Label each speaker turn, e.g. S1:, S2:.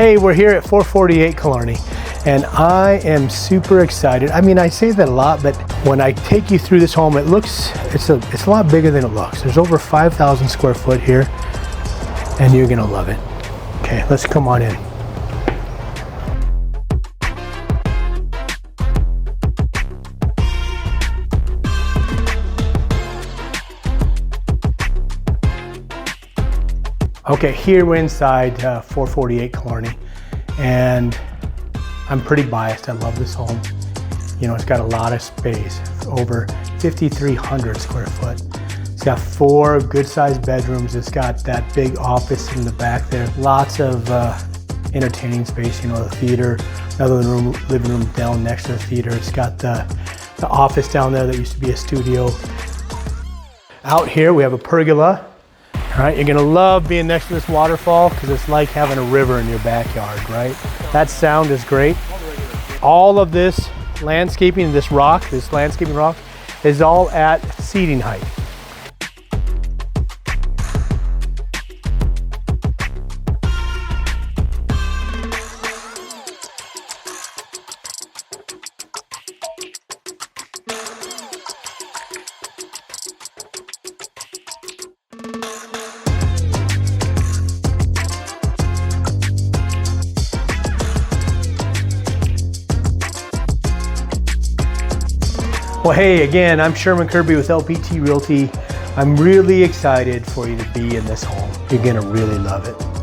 S1: Hey, we're here at 448 Killarney, and I am super excited. I mean, I say that a lot, but when I take you through this home, it's a lot bigger than it looks. There's over 5,000 square foot here, and you're gonna love it. Okay, let's come on in. Okay, here we're inside 448 Killarney, and I'm pretty biased. I love this home. You know, it's got a lot of space, over 5,300 square foot. It's got 4 good-sized bedrooms. It's got that big office in the back there. Lots of entertaining space, you know, the theater, another living room down next to the theater. It's got the office down there that used to be a studio. Out here, we have a pergola. All right, you're gonna love being next to this waterfall because it's like having a river in your backyard, right? That sound is great. All of this landscaping, this landscaping rock, is all at seating height. Well, hey, again, I'm Sherman Kirby with LPT Realty. I'm really excited for you to be in this home. You're gonna really love it.